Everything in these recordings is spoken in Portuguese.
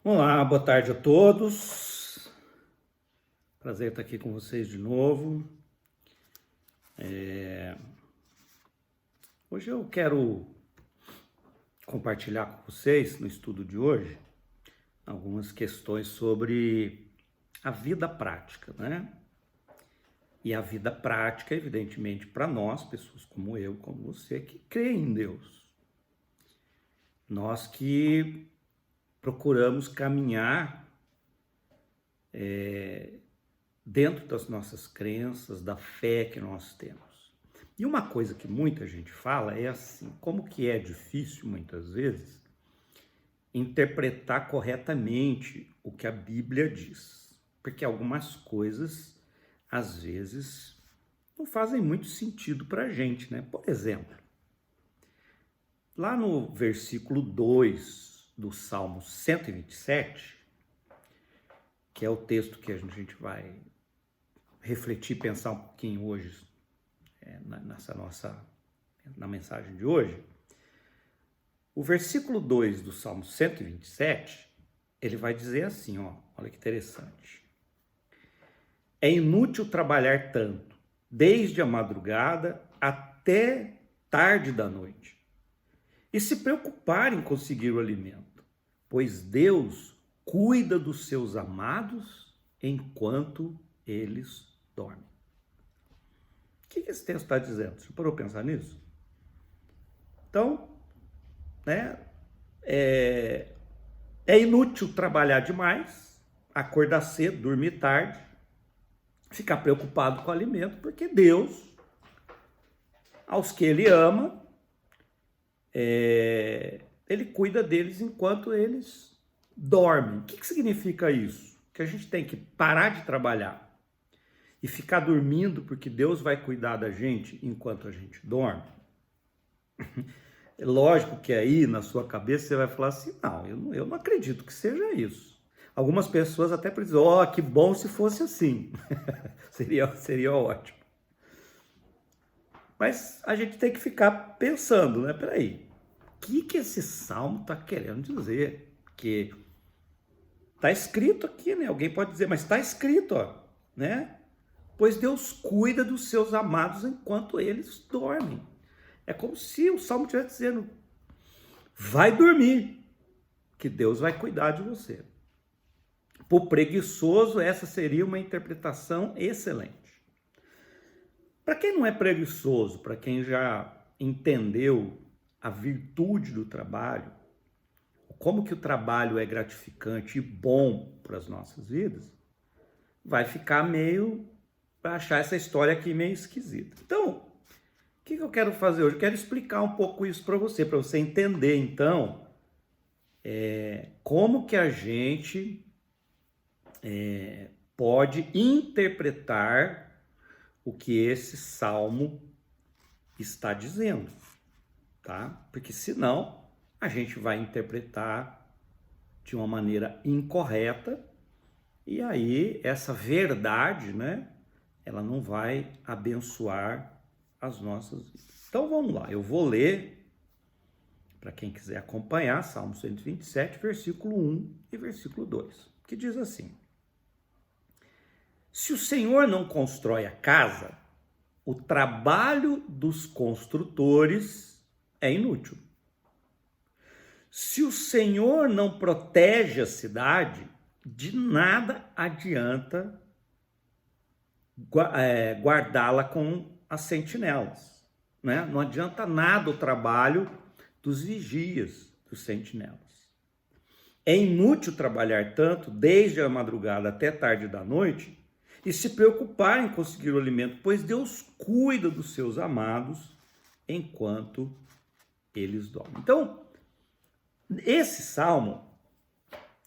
Olá, boa tarde a todos. Prazer estar aqui com vocês de novo. Hoje eu quero compartilhar com vocês, no estudo de hoje, algumas questões sobre a vida prática, né? E a vida prática, evidentemente, para nós, pessoas como eu, como você, que creem em Deus. Nós que procuramos caminhar dentro das nossas crenças, da fé que nós temos. E uma coisa que muita gente fala é assim, como que é difícil, muitas vezes, interpretar corretamente o que a Bíblia diz. Porque algumas coisas, às vezes, não fazem muito sentido para a gente, né? Por exemplo, lá no versículo 2 do Salmo 127, que é o texto que a gente vai refletir, pensar um pouquinho hoje, na mensagem de hoje, o versículo 2 do Salmo 127, ele vai dizer assim, olha que interessante. É inútil trabalhar tanto, desde a madrugada até tarde da noite, e se preocupar em conseguir o alimento, pois Deus cuida dos seus amados enquanto eles dormem. O que esse texto está dizendo? Você parou para pensar nisso? Então, né, é inútil trabalhar demais, acordar cedo, dormir tarde, ficar preocupado com o alimento, porque Deus, aos que Ele ama, Ele cuida deles enquanto eles dormem. O que significa isso? Que a gente tem que parar de trabalhar e ficar dormindo porque Deus vai cuidar da gente enquanto a gente dorme? É lógico que aí na sua cabeça você vai falar assim, não, eu não acredito que seja isso. Algumas pessoas até dizem, que bom se fosse assim. seria ótimo. Mas a gente tem que ficar pensando, né? Peraí, o que esse salmo está querendo dizer? Porque está escrito aqui, né? Alguém pode dizer, mas está escrito, né? Pois Deus cuida dos seus amados enquanto eles dormem. É como se o Salmo estivesse dizendo, vai dormir, que Deus vai cuidar de você. Para o preguiçoso, essa seria uma interpretação excelente. Para quem não é preguiçoso, para quem já entendeu a virtude do trabalho, como que o trabalho é gratificante e bom para as nossas vidas, vai ficar meio para achar essa história aqui meio esquisita. Então, o que eu quero fazer hoje? Eu quero explicar um pouco isso para você entender, então, como que a gente pode interpretar o que esse salmo está dizendo, tá? Porque senão a gente vai interpretar de uma maneira incorreta e aí essa verdade, né? Ela não vai abençoar as nossas vidas. Então vamos lá, eu vou ler, para quem quiser acompanhar, Salmo 127, versículo 1 e versículo 2, que diz assim: se o Senhor não constrói a casa, o trabalho dos construtores é inútil. Se o Senhor não protege a cidade, de nada adianta guardá-la com as sentinelas, né? Não adianta nada o trabalho dos vigias, dos sentinelas. É inútil trabalhar tanto, desde a madrugada até tarde da noite, e se preocupar em conseguir o alimento, pois Deus cuida dos seus amados enquanto eles dormem. Então, esse salmo,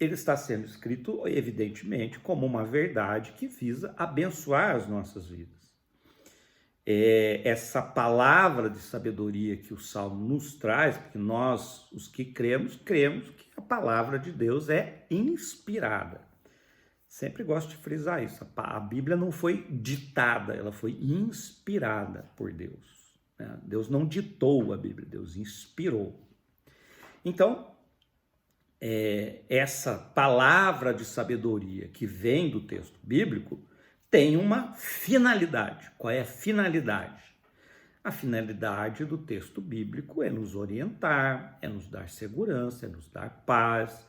ele está sendo escrito, evidentemente, como uma verdade que visa abençoar as nossas vidas. Essa palavra de sabedoria que o Salmo nos traz, porque nós, os que cremos que a palavra de Deus é inspirada. Sempre gosto de frisar isso, a Bíblia não foi ditada, ela foi inspirada por Deus, né? Deus não ditou a Bíblia, Deus inspirou. Então, essa palavra de sabedoria que vem do texto bíblico tem uma finalidade. Qual é a finalidade? A finalidade do texto bíblico é nos orientar, é nos dar segurança, é nos dar paz,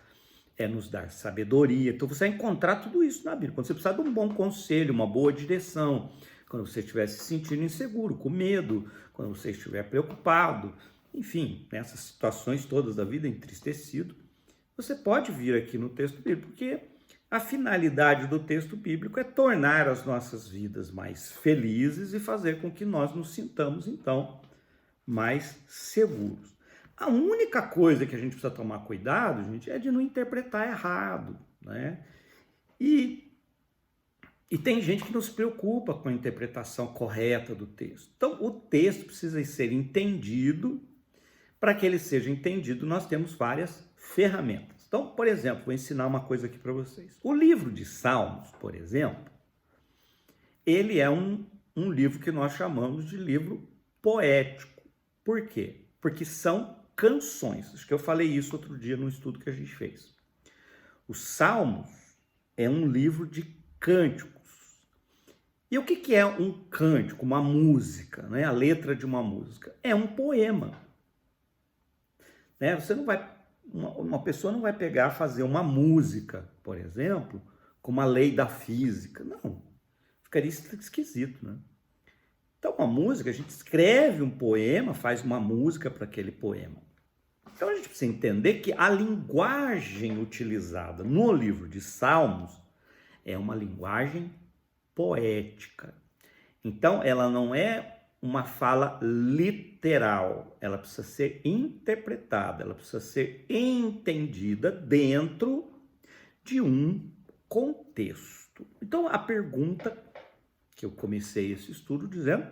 é nos dar sabedoria. Então você vai encontrar tudo isso na Bíblia. Quando você precisar de um bom conselho, uma boa direção, quando você estiver se sentindo inseguro, com medo, quando você estiver preocupado, enfim, nessas situações todas da vida, entristecido, você pode vir aqui no texto bíblico, porque a finalidade do texto bíblico é tornar as nossas vidas mais felizes e fazer com que nós nos sintamos, então, mais seguros. A única coisa que a gente precisa tomar cuidado, gente, é de não interpretar errado, né? E tem gente que não se preocupa com a interpretação correta do texto. Então, o texto precisa ser entendido. Para que ele seja entendido, nós temos várias ferramentas. Então, por exemplo, vou ensinar uma coisa aqui para vocês. O livro de Salmos, por exemplo, ele é um livro que nós chamamos de livro poético. Por quê? Porque são canções. Acho que eu falei isso outro dia no estudo que a gente fez. Os Salmos é um livro de cânticos. E o que é um cântico, uma música, né? A letra de uma música? É um poema. Né? Você não vai, uma pessoa não vai pegar fazer uma música, por exemplo, com uma lei da física. Não, ficaria esquisito, né? Então, uma música, a gente escreve um poema, faz uma música para aquele poema. Então, a gente precisa entender que a linguagem utilizada no livro de Salmos é uma linguagem poética. Então, ela não é uma fala literal, ela precisa ser interpretada, ela precisa ser entendida dentro de um contexto. Então, a pergunta que eu comecei esse estudo dizendo,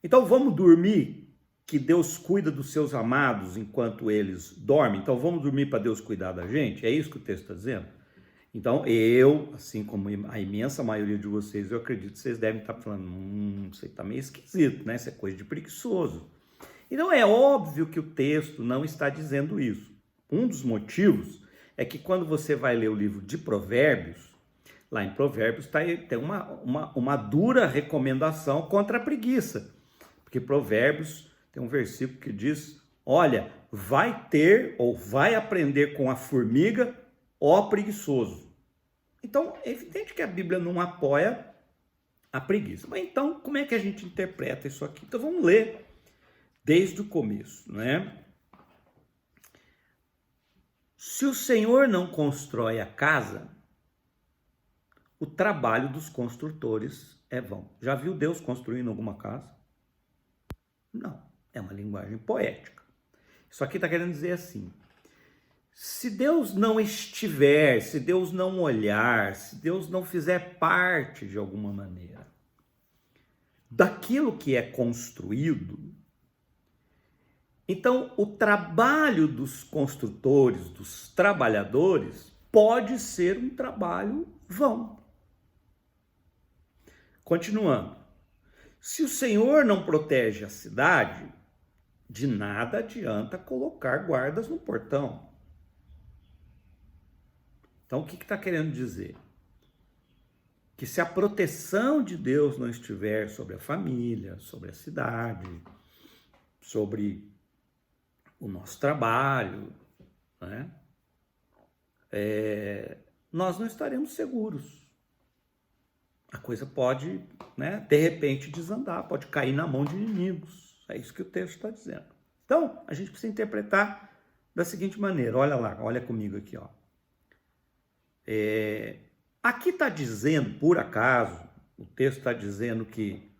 então vamos dormir, que Deus cuida dos seus amados enquanto eles dormem, então vamos dormir para Deus cuidar da gente? É isso que o texto está dizendo? Então, eu, assim como a imensa maioria de vocês, eu acredito que vocês devem estar falando, isso aí está meio esquisito, né? Isso é coisa de preguiçoso. Então, é óbvio que o texto não está dizendo isso. Um dos motivos é que quando você vai ler o livro de Provérbios, lá em Provérbios tem uma dura recomendação contra a preguiça. Porque Provérbios tem um versículo que diz, olha, vai ter ou vai aprender com a formiga, ó preguiçoso. Então, é evidente que a Bíblia não apoia a preguiça. Mas então, como é que a gente interpreta isso aqui? Então, vamos ler desde o começo, né? Se o Senhor não constrói a casa, o trabalho dos construtores é vão. Já viu Deus construindo alguma casa? Não, é uma linguagem poética. Isso aqui está querendo dizer assim, se Deus não estiver, se Deus não olhar, se Deus não fizer parte de alguma maneira daquilo que é construído, então o trabalho dos construtores, dos trabalhadores, pode ser um trabalho vão. Continuando, se o Senhor não protege a cidade, de nada adianta colocar guardas no portão. Então, o que está querendo dizer? Que se a proteção de Deus não estiver sobre a família, sobre a cidade, sobre o nosso trabalho, né? Nós não estaremos seguros. A coisa pode, né, de repente desandar, pode cair na mão de inimigos. É isso que o texto está dizendo. Então, a gente precisa interpretar da seguinte maneira. Olha lá, olha comigo aqui, ó. Aqui está dizendo, por acaso, o texto está dizendo que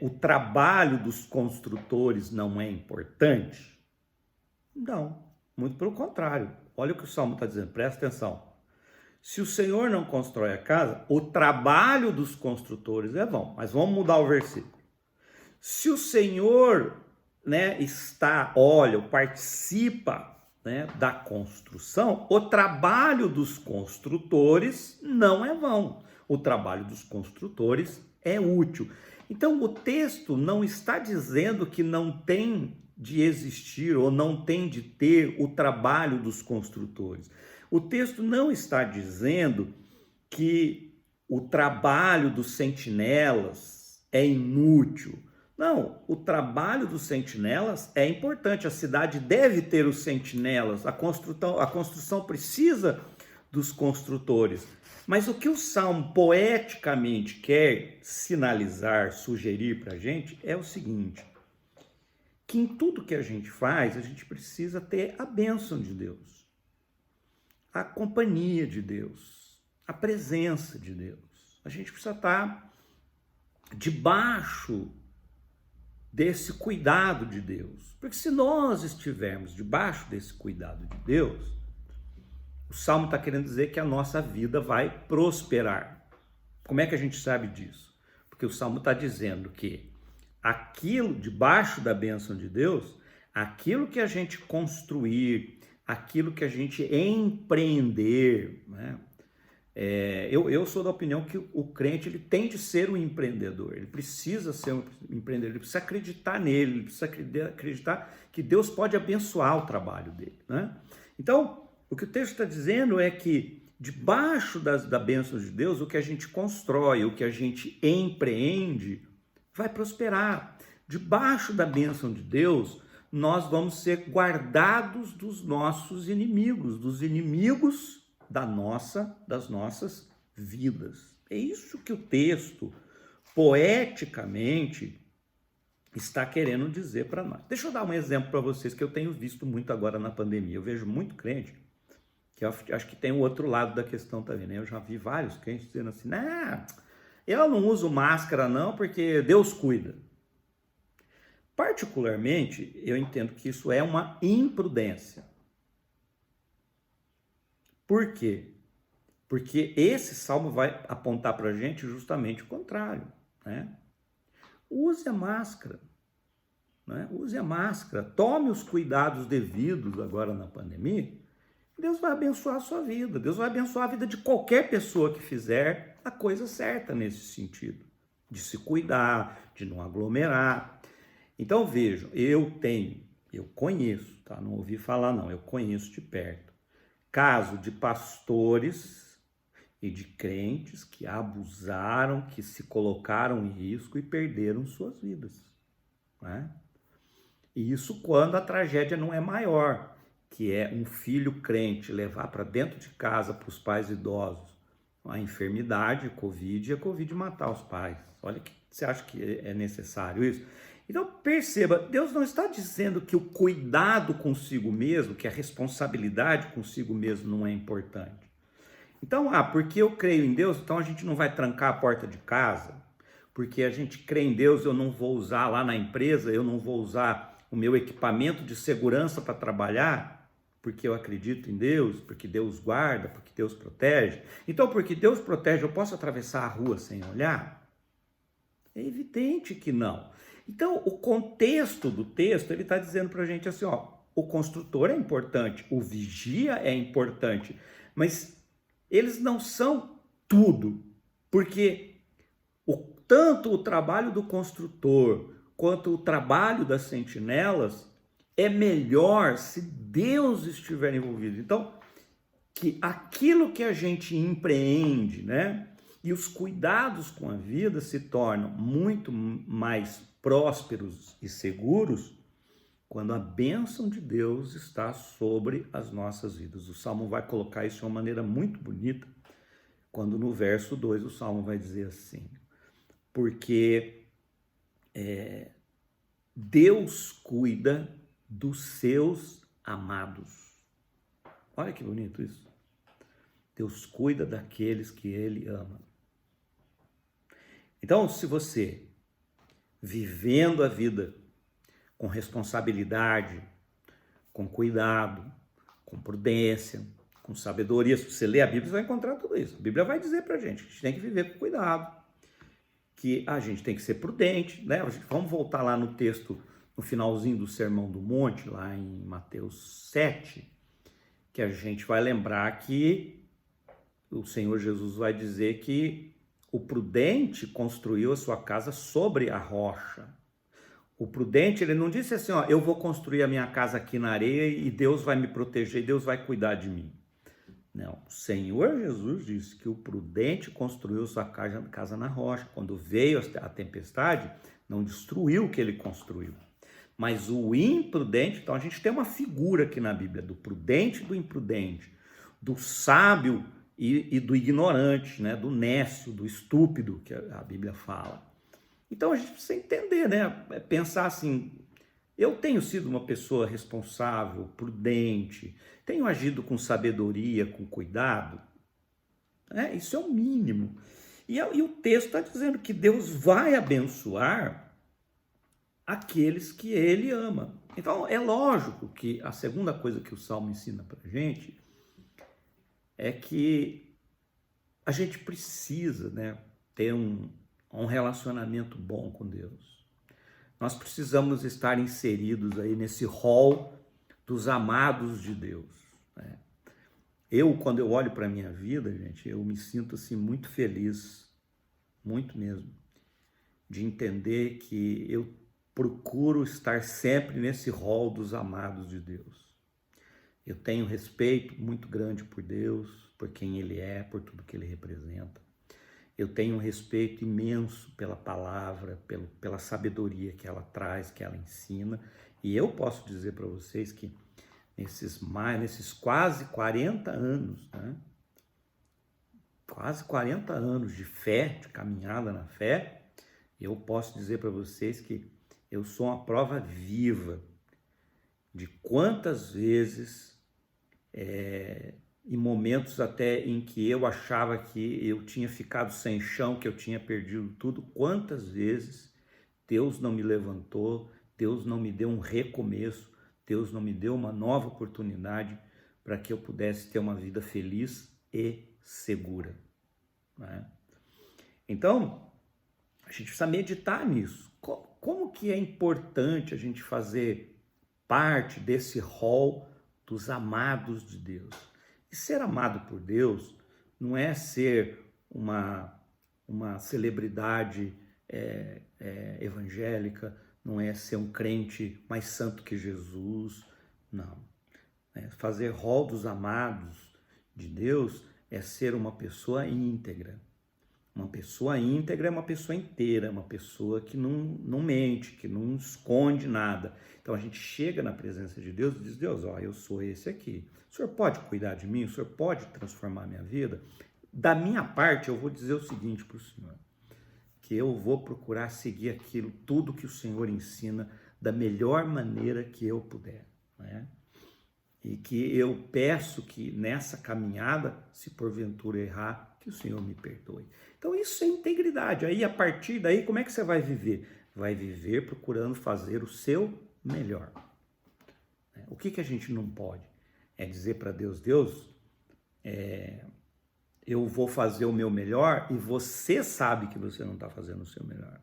o trabalho dos construtores não é importante? Não, muito pelo contrário. Olha o que o Salmo está dizendo, presta atenção. Se o Senhor não constrói a casa, o trabalho dos construtores é vão. Mas vamos mudar o versículo. Se o Senhor, né, olha, participa, né, da construção, o trabalho dos construtores não é vão. O trabalho dos construtores é útil. Então, o texto não está dizendo que não tem de existir ou não tem de ter o trabalho dos construtores. O texto não está dizendo que o trabalho dos sentinelas é inútil. Não, o trabalho dos sentinelas é importante. A cidade deve ter os sentinelas, a construção precisa dos construtores. Mas o que o Salmo poeticamente quer sinalizar, sugerir para a gente é o seguinte: que em tudo que a gente faz, a gente precisa ter a bênção de Deus, a companhia de Deus, a presença de Deus. A gente precisa estar debaixo desse cuidado de Deus. Porque se nós estivermos debaixo desse cuidado de Deus, o Salmo está querendo dizer que a nossa vida vai prosperar. Como é que a gente sabe disso? Porque o Salmo está dizendo que aquilo, debaixo da bênção de Deus, aquilo que a gente construir, aquilo que a gente empreender, né? Eu sou da opinião que o crente ele tem de ser um empreendedor, ele precisa ser um empreendedor, ele precisa acreditar nele, ele precisa acreditar que Deus pode abençoar o trabalho dele, né? Então, o que o texto está dizendo é que debaixo da bênção de Deus, o que a gente constrói, o que a gente empreende, vai prosperar. Debaixo da bênção de Deus, nós vamos ser guardados dos nossos inimigos, dos inimigos das nossas vidas. É isso que o texto, poeticamente, está querendo dizer para nós. Deixa eu dar um exemplo para vocês que eu tenho visto muito agora na pandemia. Eu vejo muito crente, que eu acho que tem o outro lado da questão também, né? Eu já vi vários crentes dizendo assim, nah, eu não uso máscara não, porque Deus cuida. Particularmente, eu entendo que isso é uma imprudência. Por quê? Porque esse salmo vai apontar para a gente justamente o contrário, né? Use a máscara, né? Use a máscara, tome os cuidados devidos agora na pandemia, Deus vai abençoar a sua vida, Deus vai abençoar a vida de qualquer pessoa que fizer a coisa certa nesse sentido, de se cuidar, de não aglomerar. Então vejam, eu conheço, tá? Não ouvi falar não, eu conheço de perto, caso de pastores e de crentes que abusaram, que se colocaram em risco e perderam suas vidas, né? E isso quando a tragédia não é maior, que é um filho crente levar para dentro de casa, para os pais idosos, a enfermidade, Covid, e a Covid matar os pais. Olha, que você acha que é necessário isso? Então perceba, Deus não está dizendo que o cuidado consigo mesmo, que a responsabilidade consigo mesmo não é importante. Então, porque eu creio em Deus, então a gente não vai trancar a porta de casa, porque a gente crê em Deus, eu não vou usar lá na empresa, eu não vou usar o meu equipamento de segurança para trabalhar, porque eu acredito em Deus, porque Deus guarda, porque Deus protege. Então, porque Deus protege, eu posso atravessar a rua sem olhar? É evidente que não. Então, o contexto do texto, ele está dizendo para a gente assim, o construtor é importante, o vigia é importante, mas eles não são tudo, porque tanto o trabalho do construtor quanto o trabalho das sentinelas é melhor se Deus estiver envolvido. Então, que aquilo que a gente empreende, né, e os cuidados com a vida se tornam muito mais prósperos e seguros quando a bênção de Deus está sobre as nossas vidas. O Salmo vai colocar isso de uma maneira muito bonita, quando no verso 2 o Salmo vai dizer assim, porque Deus cuida dos seus amados. Olha que bonito isso. Deus cuida daqueles que Ele ama. Então, se você, vivendo a vida com responsabilidade, com cuidado, com prudência, com sabedoria, se você ler a Bíblia, você vai encontrar tudo isso. A Bíblia vai dizer pra gente que a gente tem que viver com cuidado, que a gente tem que ser prudente, né? Vamos voltar lá no texto, no finalzinho do Sermão do Monte, lá em Mateus 7, que a gente vai lembrar que o Senhor Jesus vai dizer que o prudente construiu a sua casa sobre a rocha. O prudente, ele não disse assim, ó, eu vou construir a minha casa aqui na areia e Deus vai me proteger, Deus vai cuidar de mim. Não, o Senhor Jesus disse que o prudente construiu sua casa na rocha. Quando veio a tempestade, não destruiu o que ele construiu. Mas o imprudente, então a gente tem uma figura aqui na Bíblia, do prudente e do imprudente, do sábio e do ignorante, né? Do nécio, do estúpido, que a Bíblia fala. Então a gente precisa entender, né? Pensar assim, eu tenho sido uma pessoa responsável, prudente, tenho agido com sabedoria, com cuidado, né? Isso é o mínimo. E o texto está dizendo que Deus vai abençoar aqueles que ele ama. Então é lógico que a segunda coisa que o Salmo ensina para a gente é que a gente precisa, né, ter um relacionamento bom com Deus. Nós precisamos estar inseridos aí nesse rol dos amados de Deus, né? Quando eu olho para a minha vida, gente, eu me sinto assim muito feliz, muito mesmo, de entender que eu procuro estar sempre nesse rol dos amados de Deus. Eu tenho respeito muito grande por Deus, por quem Ele é, por tudo que Ele representa. Eu tenho um respeito imenso pela palavra, pela sabedoria que ela traz, que ela ensina. E eu posso dizer para vocês que nesses quase 40 anos, né? Quase 40 anos de fé, de caminhada na fé, eu posso dizer para vocês que eu sou uma prova viva de quantas vezes, em momentos até em que eu achava que eu tinha ficado sem chão, que eu tinha perdido tudo, quantas vezes Deus não me levantou, Deus não me deu um recomeço, Deus não me deu uma nova oportunidade para que eu pudesse ter uma vida feliz e segura, né? Então, a gente precisa meditar nisso. Como que é importante a gente fazer parte desse rol dos amados de Deus? E ser amado por Deus não é ser uma celebridade evangélica, não é ser um crente mais santo que Jesus, não. Fazer rol dos amados de Deus é ser uma pessoa íntegra. Uma pessoa íntegra é uma pessoa inteira, uma pessoa que não mente, que não esconde nada. Então a gente chega na presença de Deus e diz, Deus, ó, eu sou esse aqui. O Senhor pode cuidar de mim? O Senhor pode transformar a minha vida? Da minha parte, eu vou dizer o seguinte para o Senhor, que eu vou procurar seguir aquilo, tudo que o Senhor ensina, da melhor maneira que eu puder, né? E que eu peço que nessa caminhada, se porventura errar, que o Senhor me perdoe. Então isso é integridade. Aí a partir daí, como é que você vai viver? Vai viver procurando fazer o seu melhor. O que a gente não pode? É dizer para Deus, Deus, eu vou fazer o meu melhor e você sabe que você não está fazendo o seu melhor.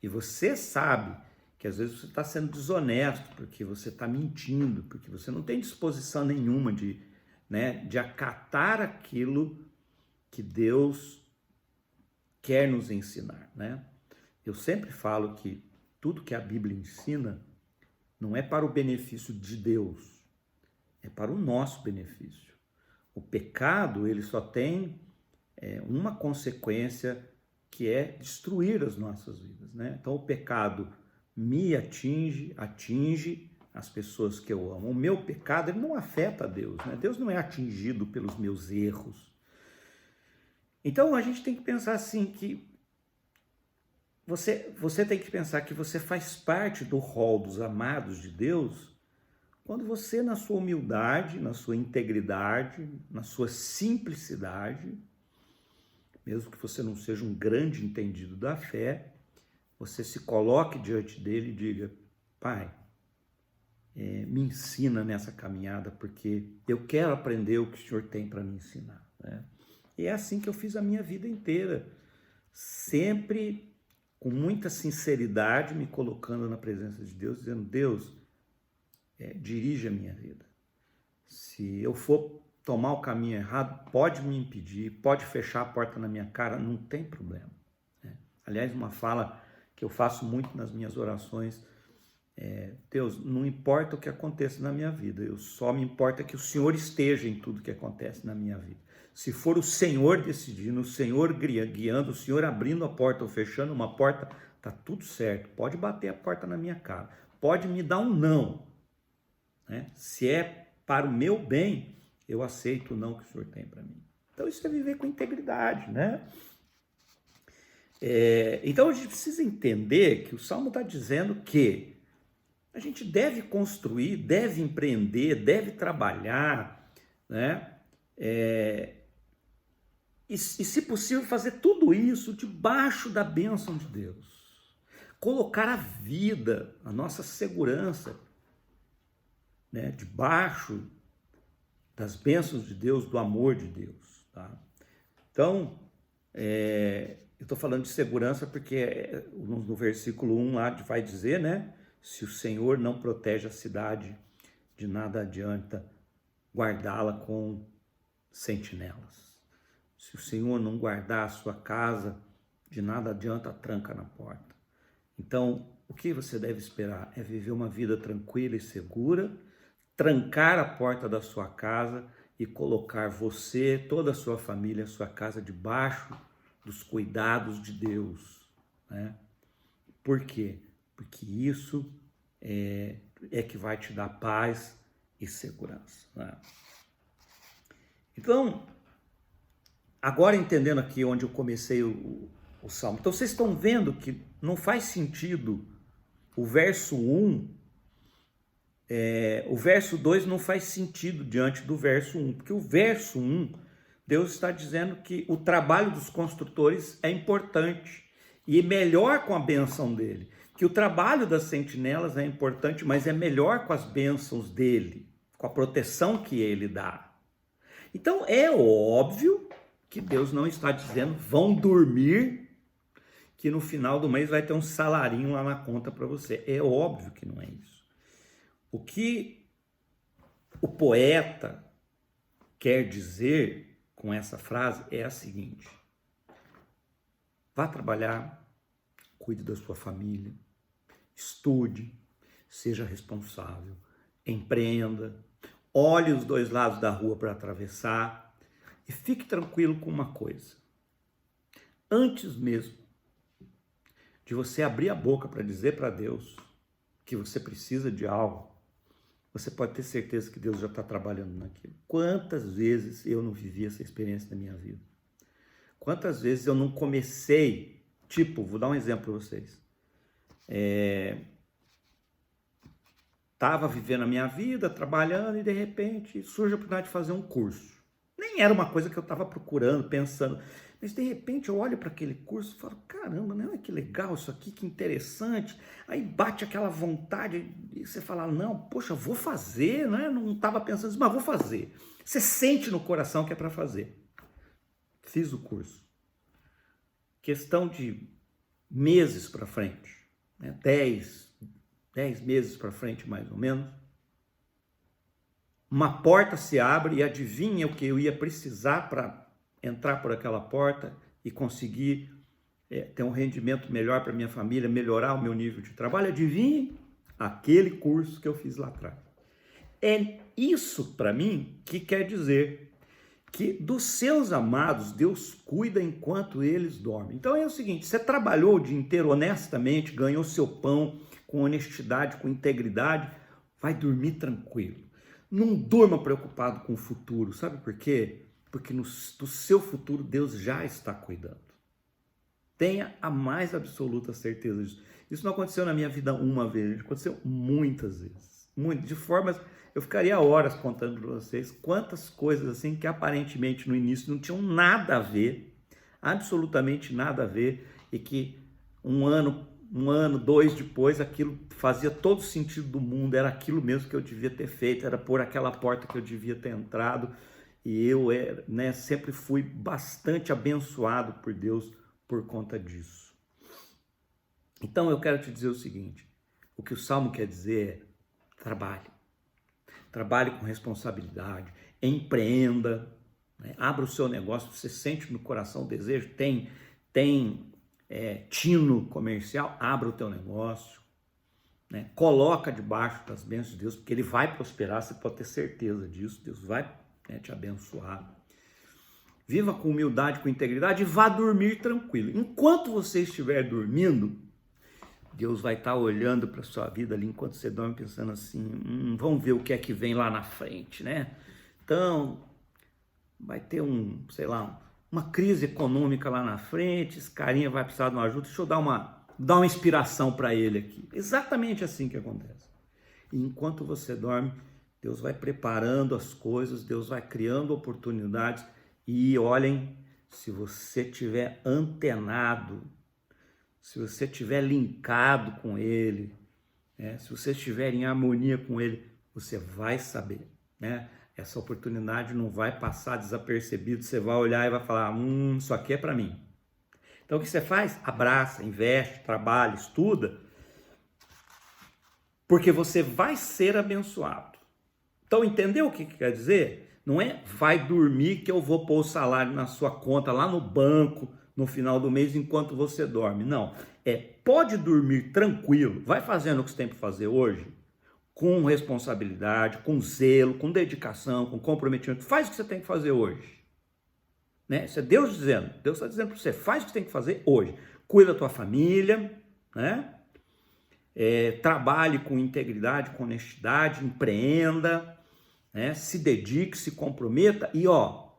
E você sabe que às vezes você está sendo desonesto, porque você está mentindo, porque você não tem disposição nenhuma de acatar aquilo que Deus quer nos ensinar, né? Eu sempre falo que tudo que a Bíblia ensina não é para o benefício de Deus, é para o nosso benefício. O pecado, ele só tem uma consequência, que é destruir as nossas vidas, né? Então o pecado me atinge as pessoas que eu amo. O meu pecado, ele não afeta a Deus, né? Deus não é atingido pelos meus erros. Então a gente tem que pensar assim, que você tem que pensar que você faz parte do rol dos amados de Deus quando você, na sua humildade, na sua integridade, na sua simplicidade, mesmo que você não seja um grande entendido da fé, você se coloque diante dele e diga, Pai, me ensina nessa caminhada, porque eu quero aprender o que o Senhor tem para me ensinar, né? E é assim que eu fiz a minha vida inteira, sempre com muita sinceridade, me colocando na presença de Deus, dizendo, Deus, dirige a minha vida. Se eu for tomar o caminho errado, pode me impedir, pode fechar a porta na minha cara, não tem problema, né? Aliás, uma fala que eu faço muito nas minhas orações Deus, não importa o que aconteça na minha vida, eu só me importa que o Senhor esteja em tudo que acontece na minha vida. Se for o Senhor decidindo, o Senhor guiando, o Senhor abrindo a porta ou fechando uma porta, tá tudo certo. Pode bater a porta na minha cara, pode me dar um não, né? Se é para o meu bem, eu aceito o não que o Senhor tem para mim. Então isso é viver com integridade, né? Então a gente precisa entender que o Salmo está dizendo que a gente deve construir, deve empreender, deve trabalhar, né? E se possível, fazer tudo isso debaixo da bênção de Deus. Colocar a vida, a nossa segurança, né? Debaixo das bênçãos de Deus, do amor de Deus. Tá? Então, eu estou falando de segurança porque no versículo 1 lá vai dizer, né? Se o Senhor não protege a cidade, de nada adianta guardá-la com sentinelas. Se o Senhor não guardar a sua casa, de nada adianta a tranca na porta. Então, o que você deve esperar é viver uma vida tranquila e segura, trancar a porta da sua casa e colocar você, toda a sua família, a sua casa debaixo dos cuidados de Deus, né? Por quê? Porque isso é que vai te dar paz e segurança, né? Então, agora entendendo aqui onde eu comecei o Salmo, então vocês estão vendo que não faz sentido o verso 1, o verso 2 não faz sentido diante do verso 1, porque o verso 1, Deus está dizendo que o trabalho dos construtores é importante e é melhor com a bênção dele, que o trabalho das sentinelas é importante, mas é melhor com as bênçãos dele, com a proteção que ele dá. Então é óbvio que Deus não está dizendo vão dormir, que no final do mês vai ter um salarinho lá na conta para você. É óbvio que não é isso. O que o poeta quer dizer com essa frase é a seguinte: vá trabalhar, cuide da sua família, estude, seja responsável, empreenda, olhe os dois lados da rua para atravessar e fique tranquilo com uma coisa. Antes mesmo de você abrir a boca para dizer para Deus que você precisa de algo, você pode ter certeza que Deus já está trabalhando naquilo. Quantas vezes eu não vivi essa experiência na minha vida? Quantas vezes eu não comecei, vou dar um exemplo para vocês. Estava vivendo a minha vida, trabalhando, e de repente surge a oportunidade de fazer um curso. Nem era uma coisa que eu estava procurando, pensando, mas de repente eu olho para aquele curso e falo, caramba, né? Que legal isso aqui, que interessante. Aí bate aquela vontade e você fala, não, poxa, vou fazer, né? Não estava pensando isso, mas vou fazer. Você sente no coração que é para fazer. Fiz o curso. Questão de meses para frente, né? 10 meses para frente, mais ou menos, uma porta se abre e adivinha o que eu ia precisar para entrar por aquela porta e conseguir ter um rendimento melhor para minha família, melhorar o meu nível de trabalho. Adivinhe? Aquele curso que eu fiz lá atrás. É isso, para mim, que quer dizer que dos seus amados, Deus cuida enquanto eles dormem. Então é o seguinte, você trabalhou o dia inteiro honestamente, ganhou seu pão com honestidade, com integridade, vai dormir tranquilo. Não durma preocupado com o futuro, sabe por quê? Porque do seu futuro Deus já está cuidando. Tenha a mais absoluta certeza disso. Isso não aconteceu na minha vida uma vez, aconteceu muitas vezes. De formas, eu ficaria horas contando para vocês quantas coisas assim que aparentemente no início não tinham nada a ver, absolutamente nada a ver, e que um ano, 2 depois, aquilo fazia todo sentido do mundo, era aquilo mesmo que eu devia ter feito, era por aquela porta que eu devia ter entrado, e eu sempre fui bastante abençoado por Deus por conta disso. Então eu quero te dizer o seguinte, o que o Salmo quer dizer é trabalhe com responsabilidade, empreenda, né? Abra o seu negócio, você sente no coração o desejo, tem tino comercial, abra o teu negócio, né? Coloca debaixo das bênçãos de Deus, porque Ele vai prosperar, você pode ter certeza disso. Deus vai, né, te abençoar. Viva com humildade, com integridade e vá dormir tranquilo. Enquanto você estiver dormindo, Deus vai estar olhando para a sua vida ali enquanto você dorme, pensando assim, vamos ver o que é que vem lá na frente, né? Então, vai ter sei lá, uma crise econômica lá na frente, esse carinha vai precisar de uma ajuda, deixa eu dar uma inspiração para ele aqui. Exatamente assim que acontece. E enquanto você dorme, Deus vai preparando as coisas, Deus vai criando oportunidades. E olhem, se você tiver antenado, se você tiver linkado com Ele, né? Se você estiver em harmonia com Ele, você vai saber, né? Essa oportunidade não vai passar desapercebido, você vai olhar e vai falar, isso aqui é para mim. Então o que você faz? Abraça, investe, trabalha, estuda, porque você vai ser abençoado. Então entendeu o que quer dizer? Não é vai dormir que eu vou pôr o salário na sua conta lá no banco no final do mês enquanto você dorme. Não, pode dormir tranquilo, vai fazendo o que você tem para fazer hoje, com responsabilidade, com zelo, com dedicação, com comprometimento. Faz o que você tem que fazer hoje. Né? Isso é Deus dizendo. Deus está dizendo para você, faz o que você tem que fazer hoje. Cuida da tua família, né? Trabalhe com integridade, com honestidade, empreenda, né? Se dedique, se comprometa e não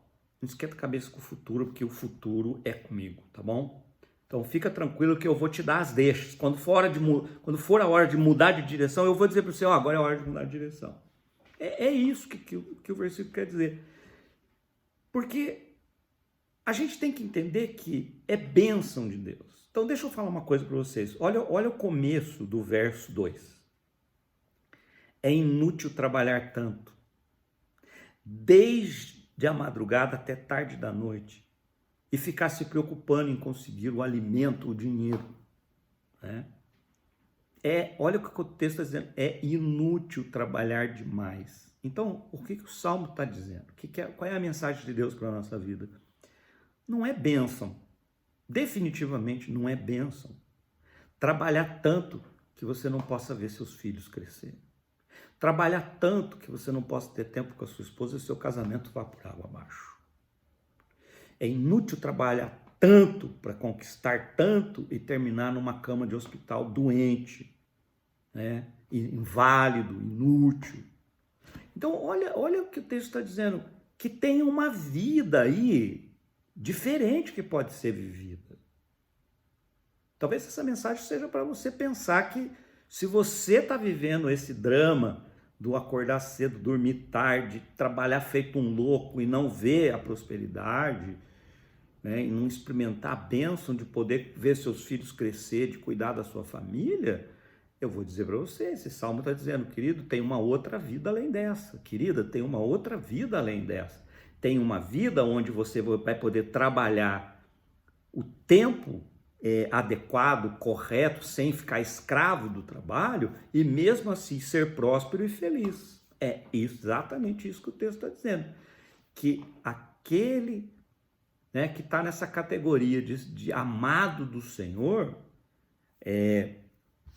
esquenta a cabeça com o futuro, porque o futuro é comigo, tá bom? Então fica tranquilo que eu vou te dar as deixas. Quando for a hora de mudar de direção, eu vou dizer para você, agora é a hora de mudar de direção. É isso que o versículo quer dizer. Porque a gente tem que entender que é bênção de Deus. Então deixa eu falar uma coisa para vocês. Olha o começo do verso 2. É inútil trabalhar tanto, desde a madrugada até tarde da noite, e ficar se preocupando em conseguir o alimento, o dinheiro, né? Olha o que o texto está dizendo, é inútil trabalhar demais. Então, o que o Salmo está dizendo? Qual é a mensagem de Deus para a nossa vida? Não é bênção, definitivamente não é bênção trabalhar tanto que você não possa ver seus filhos crescerem. Trabalhar tanto que você não possa ter tempo com a sua esposa e seu casamento vá por água abaixo. É inútil trabalhar tanto para conquistar tanto e terminar numa cama de hospital doente, né? Inválido, inútil. Então, olha o que o texto está dizendo, que tem uma vida aí diferente que pode ser vivida. Talvez essa mensagem seja para você pensar que se você está vivendo esse drama do acordar cedo, dormir tarde, trabalhar feito um louco e não ver a prosperidade, né, e não experimentar a bênção de poder ver seus filhos crescer, de cuidar da sua família, eu vou dizer para você, esse salmo está dizendo, querido, tem uma outra vida além dessa. Querida, tem uma outra vida além dessa. Tem uma vida onde você vai poder trabalhar o tempo adequado, correto, sem ficar escravo do trabalho e mesmo assim ser próspero e feliz. É exatamente isso que o texto está dizendo. Que aquele, né, que está nessa categoria de amado do Senhor,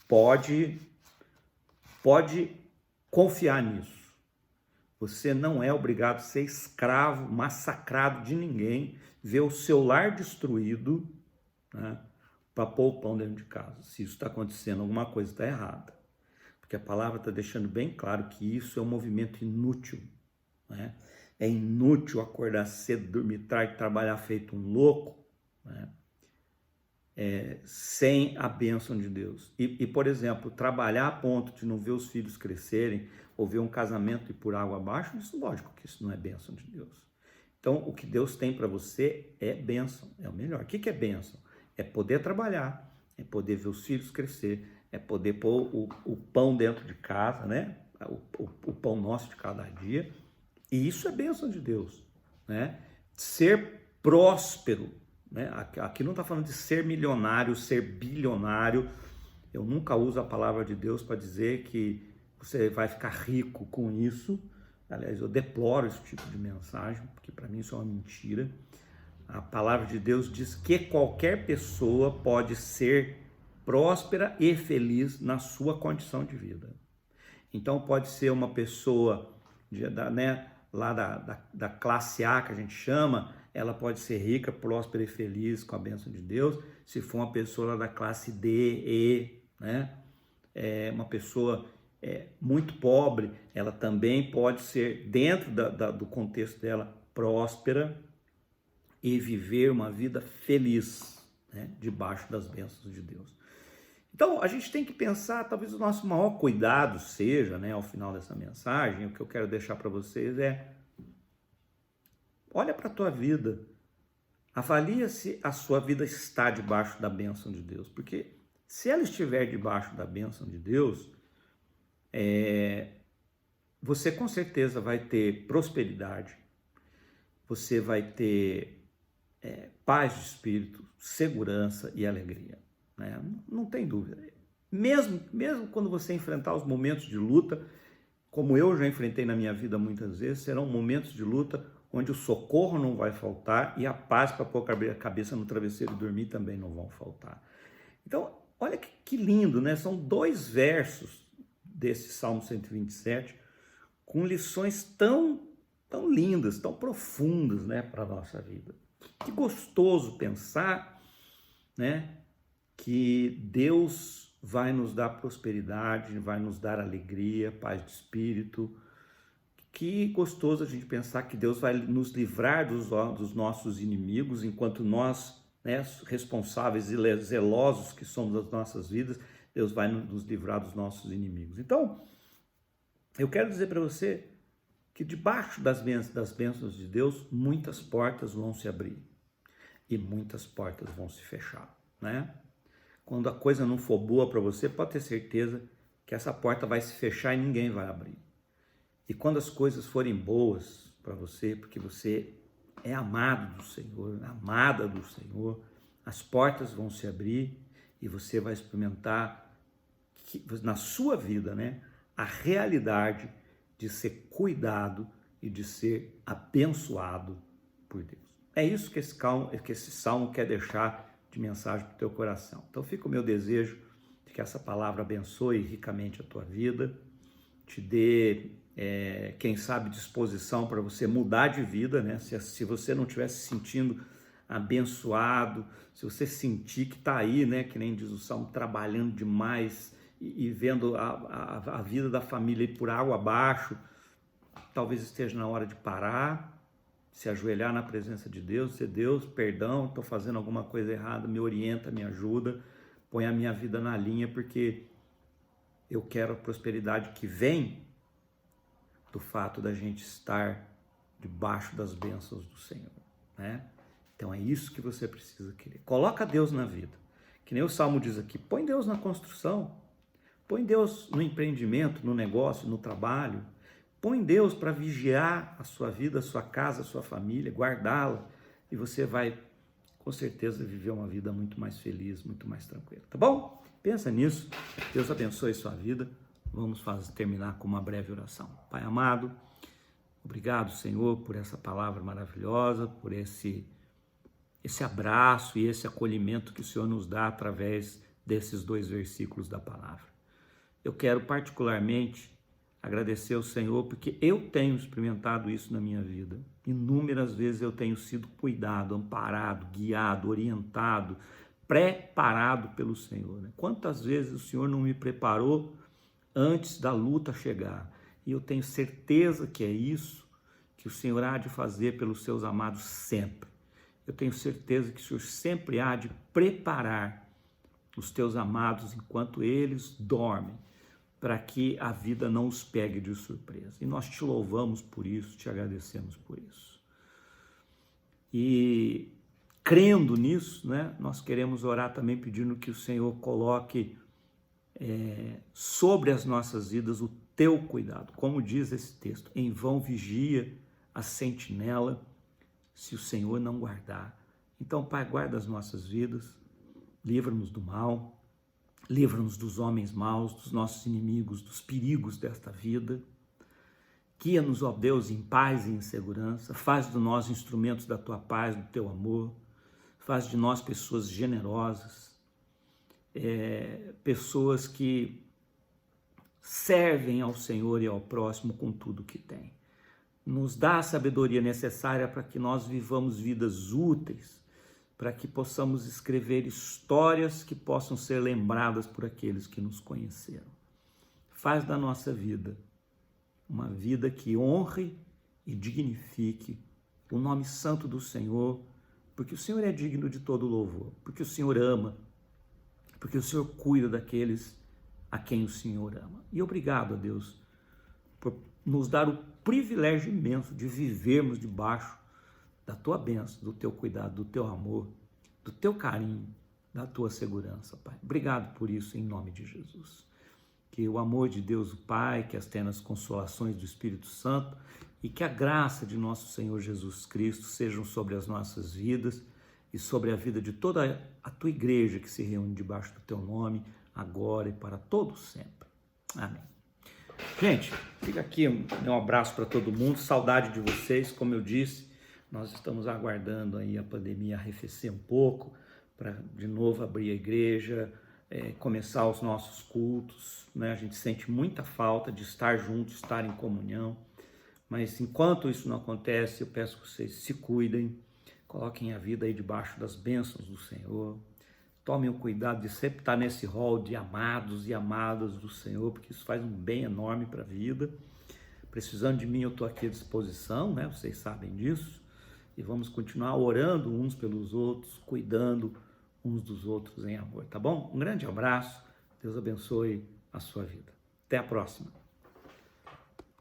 pode confiar nisso. Você não é obrigado a ser escravo, massacrado de ninguém, ver o seu lar destruído, né, para pôr o pão dentro de casa. Se isso está acontecendo, alguma coisa está errada. Porque a palavra está deixando bem claro que isso é um movimento inútil, né? É inútil acordar cedo, dormir tarde, trabalhar feito um louco, né? Sem a bênção de Deus. E, por exemplo, trabalhar a ponto de não ver os filhos crescerem, ou ver um casamento ir por água abaixo, isso lógico que isso não é bênção de Deus. Então, o que Deus tem para você é bênção, é o melhor. O que é bênção? É poder trabalhar, é poder ver os filhos crescer, é poder pôr o pão dentro de casa, né? O pão nosso de cada dia. E isso é bênção de Deus, né? Ser próspero, né? Aqui não está falando de ser milionário, ser bilionário. Eu nunca uso a palavra de Deus para dizer que você vai ficar rico com isso. Aliás, eu deploro esse tipo de mensagem, porque para mim isso é uma mentira. A palavra de Deus diz que qualquer pessoa pode ser próspera e feliz na sua condição de vida. Então pode ser uma pessoa lá da classe A, que a gente chama, ela pode ser rica, próspera e feliz com a bênção de Deus. Se for uma pessoa lá da classe D, E, né? Uma pessoa muito pobre, ela também pode ser, dentro do contexto dela, próspera e viver uma vida feliz, né? Debaixo das bênçãos de Deus. Então, a gente tem que pensar, talvez o nosso maior cuidado seja, né, ao final dessa mensagem, o que eu quero deixar para vocês olha para a tua vida, avalia se a sua vida está debaixo da bênção de Deus, porque se ela estiver debaixo da bênção de Deus, você com certeza vai ter prosperidade, você vai ter paz de espírito, segurança e alegria. Né? Não tem dúvida. Mesmo quando você enfrentar os momentos de luta, como eu já enfrentei na minha vida muitas vezes, serão momentos de luta onde o socorro não vai faltar e a paz para pôr a cabeça no travesseiro e dormir também não vão faltar. Então, olha que lindo, né? São 2 versos desse Salmo 127 com lições tão lindas, tão profundas, né, para a nossa vida. Que gostoso pensar, né, que Deus vai nos dar prosperidade, vai nos dar alegria, paz de espírito. Que gostoso a gente pensar que Deus vai nos livrar dos nossos inimigos, enquanto nós, né, responsáveis e zelosos que somos das nossas vidas, Deus vai nos livrar dos nossos inimigos. Então, eu quero dizer para você que debaixo das bênçãos de Deus, muitas portas vão se abrir e muitas portas vão se fechar, né? Quando a coisa não for boa para você, pode ter certeza que essa porta vai se fechar e ninguém vai abrir. E quando as coisas forem boas para você, porque você é amado do Senhor, amada do Senhor, as portas vão se abrir e você vai experimentar na sua vida, né, a realidade de ser cuidado e de ser abençoado por Deus. É isso que esse salmo quer deixar de mensagem para o teu coração. Então fica o meu desejo de que essa palavra abençoe ricamente a tua vida, te dê, quem sabe, disposição para você mudar de vida, né? Se você não estiver se sentindo abençoado, se você sentir que está aí, né, que nem diz o Salmo, trabalhando demais e vendo a vida da família ir por água abaixo, talvez esteja na hora de parar, se ajoelhar na presença de Deus, dizer: Deus, perdão, estou fazendo alguma coisa errada, me orienta, me ajuda, põe a minha vida na linha, porque eu quero a prosperidade que vem do fato da gente estar debaixo das bênçãos do Senhor, né? Então é isso que você precisa querer. Coloca Deus na vida, que nem o Salmo diz aqui: põe Deus na construção, põe Deus no empreendimento, no negócio, no trabalho, põe Deus para vigiar a sua vida, a sua casa, a sua família, guardá-la, e você vai, com certeza, viver uma vida muito mais feliz, muito mais tranquila, tá bom? Pensa nisso, Deus abençoe sua vida. Vamos terminar com uma breve oração. Pai amado, obrigado, Senhor, por essa palavra maravilhosa, por esse abraço e esse acolhimento que o Senhor nos dá através desses 2 versículos da palavra. Eu quero particularmente agradecer ao Senhor, porque eu tenho experimentado isso na minha vida. Inúmeras vezes eu tenho sido cuidado, amparado, guiado, orientado, preparado pelo Senhor, né? Quantas vezes o Senhor não me preparou antes da luta chegar? E eu tenho certeza que é isso que o Senhor há de fazer pelos seus amados sempre. Eu tenho certeza que o Senhor sempre há de preparar os teus amados enquanto eles dormem, para que a vida não os pegue de surpresa. E nós te louvamos por isso, te agradecemos por isso. E crendo nisso, né, nós queremos orar também pedindo que o Senhor coloque sobre as nossas vidas o teu cuidado. Como diz esse texto: em vão vigia a sentinela, se o Senhor não guardar. Então, Pai, guarda as nossas vidas, livra-nos do mal, livra-nos dos homens maus, dos nossos inimigos, dos perigos desta vida. Guia-nos, ó Deus, em paz e em segurança. Faz de nós instrumentos da tua paz, do teu amor. Faz de nós pessoas generosas. pessoas que servem ao Senhor e ao próximo com tudo que têm. Nos dá a sabedoria necessária para que nós vivamos vidas úteis, para que possamos escrever histórias que possam ser lembradas por aqueles que nos conheceram. Faz da nossa vida uma vida que honre e dignifique o nome santo do Senhor, porque o Senhor é digno de todo louvor, porque o Senhor ama, porque o Senhor cuida daqueles a quem o Senhor ama. E obrigado a Deus por nos dar o privilégio imenso de vivermos debaixo da tua bênção, do teu cuidado, do teu amor, do teu carinho, da tua segurança, Pai. Obrigado por isso, em nome de Jesus. Que o amor de Deus, o Pai, que as ternas consolações do Espírito Santo e que a graça de nosso Senhor Jesus Cristo sejam sobre as nossas vidas e sobre a vida de toda a tua igreja que se reúne debaixo do teu nome, agora e para todos sempre. Amém. Gente, fica aqui um abraço para todo mundo, saudade de vocês, como eu disse, nós estamos aguardando aí a pandemia arrefecer um pouco, para de novo abrir a igreja, começar os nossos cultos, né? A gente sente muita falta de estar juntos, estar em comunhão, mas enquanto isso não acontece, eu peço que vocês se cuidem, coloquem a vida aí debaixo das bênçãos do Senhor, tomem o cuidado de sempre estar nesse rol de amados e amadas do Senhor, porque isso faz um bem enorme para a vida. Precisando de mim, eu estou aqui à disposição, né? Vocês sabem disso. E vamos continuar orando uns pelos outros, cuidando uns dos outros em amor, tá bom? Um grande abraço, Deus abençoe a sua vida. Até a próxima.